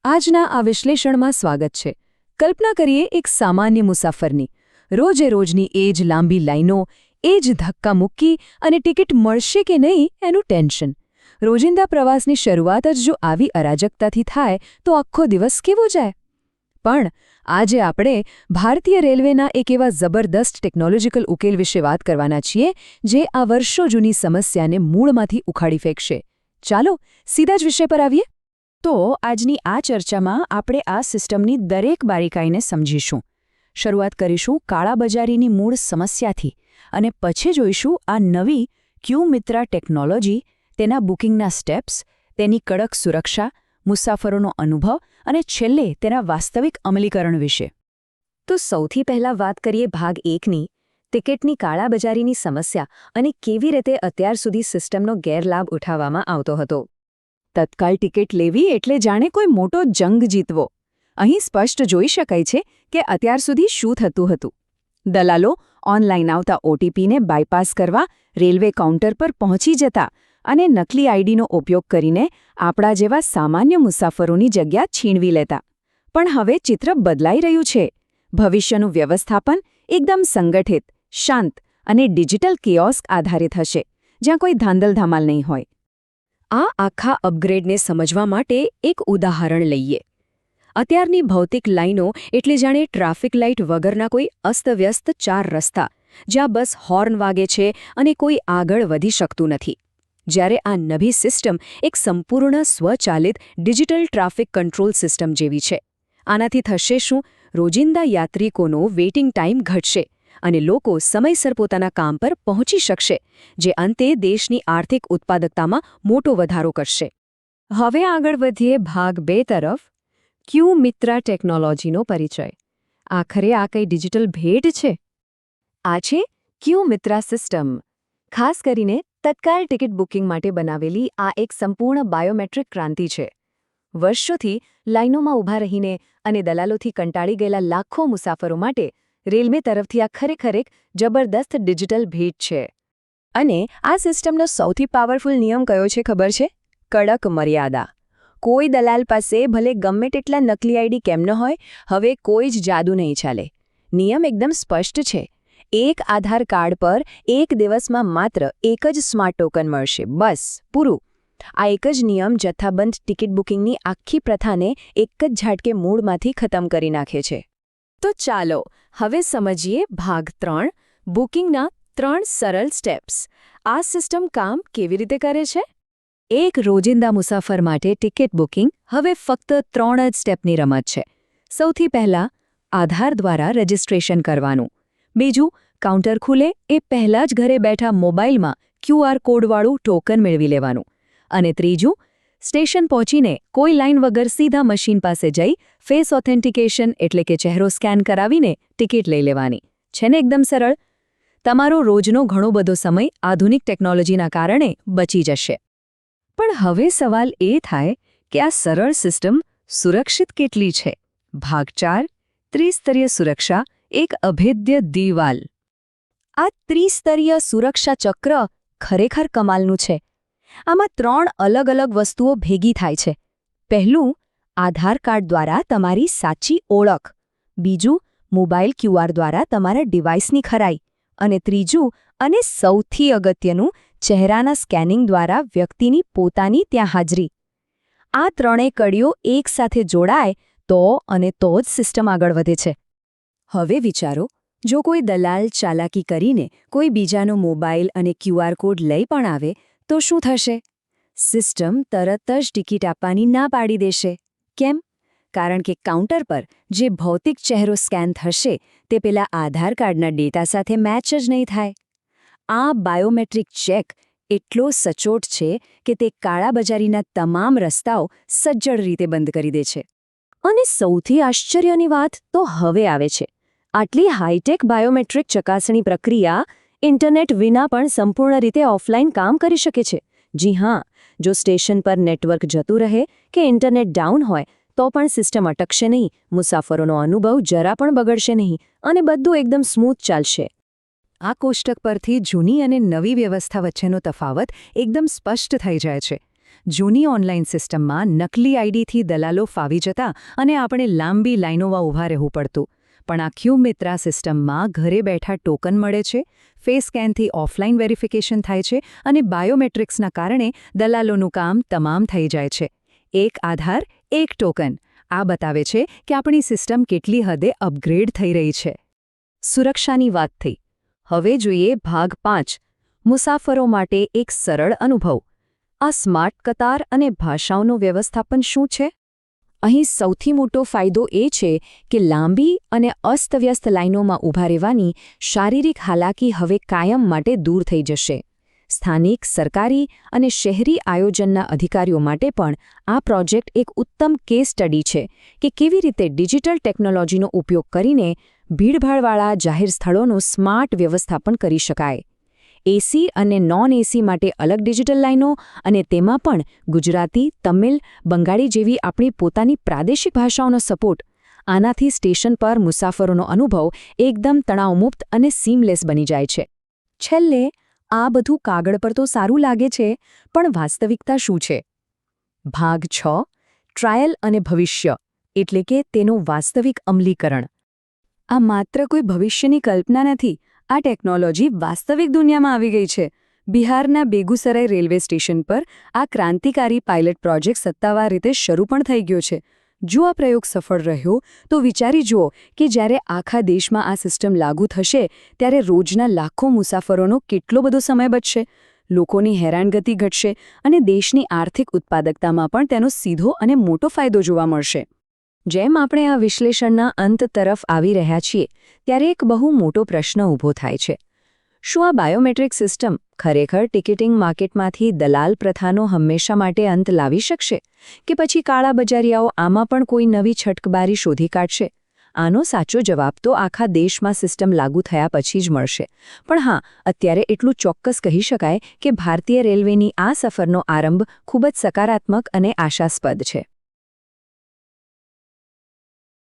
આજના આ વિશ્લેષણમાં સ્વાગત છે. કલ્પના કરીએ એક સામાન્ય મુસાફરની. રોજે રોજની એ જ લાંબી લાઈનો, એ જ ધક્કા મુક્કી અને ટિકિટ મળશે કે નહીં એનું ટેન્શન. રોજિંદા પ્રવાસની શરૂઆત જ જો આવી અરાજકતાથી થાય તો આખો દિવસ કેવો જાય? પણ આજે આપણે ભારતીય રેલવેના એક એવા જબરદસ્ત ટેકનોલોજીકલ ઉકેલ વિશે વાત કરવાના છીએ જે આ વર્ષો જૂની સમસ્યાને મૂળમાંથી ઉખાડી ફેંકશે. ચાલો સીધા જ વિષય પર આવીએ. તો આજની આ ચર્ચામાં આપણે આ સિસ્ટમની દરેક બારીકાઈને સમજીશું. શરૂઆત કરીશું કાળાબજારીની મૂળ સમસ્યાથી અને પછી જોઈશું આ નવી ક્યુ મિત્રા ટેકનોલોજી, તેના બુકિંગના સ્ટેપ્સ, તેની કડક સુરક્ષા, મુસાફરોનો અનુભવ અને છેલ્લે તેના વાસ્તવિક અમલીકરણ વિશે. તો સૌથી પહેલાં વાત કરીએ ભાગ 1ની, ટિકિટની કાળાબજારીની સમસ્યા અને કેવી રીતે અત્યાર સુધી સિસ્ટમનો ગેરલાભ ઉઠાવવામાં આવતો હતો. તત્કાલ ટિકિટ લેવી એટલે જાણે કોઈ મોટો જંગ જીતવો. અહીં સ્પષ્ટ જોઈ શકાય છે કે અત્યાર સુધી શું થતું હતું. દલાલો ઓનલાઈન આવતા ઓટીપીને બાયપાસ કરવા રેલવે કાઉન્ટર પર પહોંચી જતા અને નકલી આઈડીનો ઉપયોગ કરીને આપણા જેવા સામાન્ય મુસાફરોની જગ્યા છીનવી લેતા. પણ હવે ચિત્ર બદલાઈ રહ્યું છે. ભવિષ્યનું વ્યવસ્થાપન એકદમ સંગઠિત, શાંત અને ડિજિટલ કિયોસ્ક આધારિત હશે, જ્યાં કોઈ ધાંધલ-ધમાલ નહીં હોય. આ આખા અપગ્રેડને સમજવા માટે એક ઉદાહરણ લઈએ. અત્યારની ભૌતિક લાઈનો એટલે જાણે ટ્રાફિક લાઇટ વગરના કોઈ અસ્તવ્યસ્ત 4 રસ્તા, જ્યાં બસ હોર્ન વાગે છે અને કોઈ આગળ વધી શકતું નથી. જ્યારે આ નવી સિસ્ટમ એક સંપૂર્ણ સ્વચાલિત ડિજિટલ ટ્રાફિક કંટ્રોલ સિસ્ટમ જેવી છે. આનાથી થશે શું? રોજિંદા યાત્રિકોનો વેઇટિંગ ટાઈમ ઘટશે અને લોકો સમયસર પોતાના કામ પર પહોંચી શકશે, જે અંતે દેશની આર્થિક ઉત્પાદકતામાં મોટો વધારો કરશે. હવે આગળ વધીએ ભાગ 2 તરફ. ક્યુ મિત્રા ટેકનોલોજીનો પરિચય. આખરે આ કઈ ડિજિટલ ભેટ છે? આ છે ક્યુ મિત્રા સિસ્ટમ. ખાસ કરીને તત્કાલ ટિકિટ બુકિંગ માટે બનાવેલી આ એક સંપૂર્ણ બાયોમેટ્રિક ક્રાંતિ છે. વર્ષોથી લાઇનોમાં ઊભા રહીને અને દલાલોથી કંટાળી ગયેલા લાખો મુસાફરો માટે રેલવે તરફથી આ ખરેખર એક જબરદસ્ત ડિજિટલ ભેટ છે. અને આ સિસ્ટમનો સૌથી પાવરફુલ નિયમ કયો છે ખબર છે? કડક મર્યાદા. કોઈ દલાલ પાસે ભલે ગમે તેટલા નકલી આઈડી કેમ ન હોય, હવે કોઈ જ જાદુ નહીં ચાલે. નિયમ એકદમ સ્પષ્ટ છે. એક આધાર કાર્ડ પર એક દિવસમાં માત્ર એક જ સ્માર્ટ ટોકન મળશે, બસ પૂરું. આ એક જ નિયમ જથ્થાબંધ ટિકિટ બુકિંગની આખી પ્રથાને એક જ ઝાટકે મૂળમાંથી ખતમ કરી નાખે છે. તો ચાલો હવે સમજીએ ભાગ 3, બુકિંગના 3 સરળ સ્ટેપ્સ. આ સિસ્ટમ કામ કેવી રીતે કરે છે? એક રોજિંદા મુસાફર માટે ટિકિટ બુકિંગ હવે ફક્ત 3 જ સ્ટેપની રમત છે. સૌથી પહેલાં આધાર દ્વારા રજિસ્ટ્રેશન કરવાનું. બીજું, કાઉન્ટર ખુલે એ પહેલાં જ ઘરે બેઠા મોબાઈલમાં QR કોડવાળું ટોકન મેળવી લેવાનું. અને ત્રીજું, સ્ટેશન પહોંચીને કોઈ લાઇન વગર સીધા મશીન પાસે જઈ ફેસ ઓથેન્ટિકેશન એટલે કે ચહેરો સ્કેન કરાવીને ટિકિટ લઈ લેવાની. છે ને એકદમ સરળ? તમારો રોજનો ઘણો બધો સમય આધુનિક ટેકનોલોજીના કારણે બચી જશે. પણ હવે સવાલ એ થાય કે આ સરળ સિસ્ટમ સુરક્ષિત કેટલી છે? ભાગ 4, ત્રિસ્તરીય સુરક્ષા, એક અભેદ્ય દીવાલ. આ ત્રિસ્તરીય સુરક્ષા ચક્ર ખરેખર કમાલનું છે. આમાં 3 અલગ અલગ વસ્તુઓ ભેગી થાય છે. પહેલું, આધાર કાર્ડ દ્વારા તમારી સાચી ઓળખ. બીજું, મોબાઈલ QR દ્વારા તમારા ડિવાઇસની ખરાઈ. અને ત્રીજું, અને સૌથી અગત્યનું, ચહેરાના સ્કેનિંગ દ્વારા વ્યક્તિની પોતાની ત્યાં હાજરી. આ 3 કડીઓ એકસાથે જોડાય તો જ સિસ્ટમ આગળ વધે છે. હવે વિચારો, જો કોઈ દલાલ ચાલાકી કરીને કોઈ બીજાનો મોબાઈલ અને QR કોડ લઈ પણ આવે તો શું થશે? સિસ્ટમ તરત જ ટિકિટ આપવાની ના પાડી દેશે. કેમ? કારણ કે કાઉન્ટર પર જે ભૌતિક ચહેરો સ્કેન થશે તે પેલા આધાર કાર્ડના ડેટા સાથે મેચ જ નહીં થાય. આ બાયોમેટ્રિક ચેક એટલો સચોટ છે કે તે કાળાબજારીના તમામ રસ્તાઓ સજ્જડ રીતે બંધ કરી દે છે. અને સૌથી આશ્ચર્યની વાત તો હવે આવે છે. આટલી હાઈટેક બાયોમેટ્રિક ચકાસણી પ્રક્રિયા ઇન્ટરનેટ વિના પણ સંપૂર્ણ રીતે ઓફલાઈન કામ કરી શકે છે. જી હા, જો સ્ટેશન પર નેટવર્ક જતું રહે કે ઇન્ટરનેટ ડાઉન હોય તો પણ સિસ્ટમ અટકશે નહીં, મુસાફરોનો અનુભવ જરા પણ બગડશે નહીં અને બધું એકદમ સ્મૂથ ચાલશે. આ કોષ્ટક પરથી જૂની અને નવી વ્યવસ્થા વચ્ચેનો તફાવત એકદમ સ્પષ્ટ થઈ જાય છે. જૂની ઓનલાઈન સિસ્ટમમાં નકલી આઈડીથી દલાલો ફાવી જતા અને આપણે લાંબી લાઈનોમાં ઊભા રહેવું પડતું. પણ આ ક્યુમિત્રા સિસ્ટમમાં ઘરે બેઠા ટોકન મળે છે, ફેસ સ્કેનથી ઓફલાઈન વેરિફિકેશન થાય છે અને બાયોમેટ્રિક્સના કારણે દલાલોનું કામ તમામ થઈ જાય છે. એક આધાર, એક ટોકન. આ બતાવે છે કે આપણી સિસ્ટમ કેટલી હદે અપગ્રેડ થઈ રહી છે. સુરક્ષાની વાત થઈ. હવે જોઈએ ભાગ 5. મુસાફરો માટે એક સરળ અનુભવ. આ સ્માર્ટ કતાર અને ભાષાઓનું વ્યવસ્થાપન શું છે? અહીં સૌથી મોટો ફાયદો એ છે કે લાંબી અને અસ્તવ્યસ્ત લાઈનોમાં ઊભા રહેવાની શારીરિક હાલાકી હવે કાયમ માટે દૂર થઈ જશે. સ્થાનિક, સરકારી અને શહેરી આયોજનના અધિકારીઓ માટે પણ આ પ્રોજેક્ટ એક ઉત્તમ કેસ સ્ટડી છે કે કેવી રીતે ડિજિટલ ટેકનોલોજીનો ઉપયોગ કરીને ભીડભાડવાળા જાહેર સ્થળોનું સ્માર્ટ વ્યવસ્થાપન કરી શકાય. એસી અને નોન એસી માટે અલગ ડિજિટલ લાઈનો અને તેમાં પણ ગુજરાતી, તમિલ, બંગાળી જેવી આપણી પોતાની પ્રાદેશિક ભાષાઓનો સપોર્ટ. આનાથી સ્ટેશન પર મુસાફરોનો અનુભવ એકદમ તણાવમુક્ત અને સીમલેસ બની જાય છે. છેલ્લે, આ બધું કાગળ પર તો સારું લાગે છે, પણ વાસ્તવિકતા શું છે? ભાગ 6. ટ્રાયલ અને ભવિષ્ય, એટલે કે તેનું વાસ્તવિક અમલીકરણ. આ માત્ર કોઈ ભવિષ્યની કલ્પના નથી. આ ટેકનોલોજી વાસ્તવિક દુનિયામાં આવી ગઈ છે. બિહારના બેગુસરાય રેલવે સ્ટેશન પર આ ક્રાંતિકારી પાયલટ પ્રોજેક્ટ સત્તાવાર રીતે શરૂ પણ થઈ ગયો છે. જો આ પ્રયોગ સફળ રહ્યો તો વિચારી જુઓ કે જ્યારે આખા દેશમાં આ સિસ્ટમ લાગુ થશે ત્યારે રોજના લાખો મુસાફરોનો કેટલો બધો સમય બચશે, લોકોની હેરાનગતિ ઘટશે અને દેશની આર્થિક ઉત્પાદકતામાં પણ તેનો સીધો અને મોટો ફાયદો જોવા મળશે. જેમ આપણે આ વિશ્લેષણના અંત તરફ આવી રહ્યા છીએ, ત્યારે એક બહુ મોટો પ્રશ્ન ઊભો થાય છે. શું આ બાયોમેટ્રિક સિસ્ટમ ખરેખર ટિકિટિંગ માર્કેટમાંથી દલાલ પ્રથાનો હંમેશા માટે અંત લાવી શકશે? કે પછી કાળા બજારિયાઓ આમાં પણ કોઈ નવી છટકબારી શોધી કાઢશે? આનો સાચો જવાબ તો આખા દેશમાં સિસ્ટમ લાગુ થયા પછી જ મળશે. પણ હા, અત્યારે એટલું ચોક્કસ કહી શકાય કે ભારતીય રેલવેની આ સફરનો આરંભ ખૂબ જ સકારાત્મક અને આશાસ્પદ છે.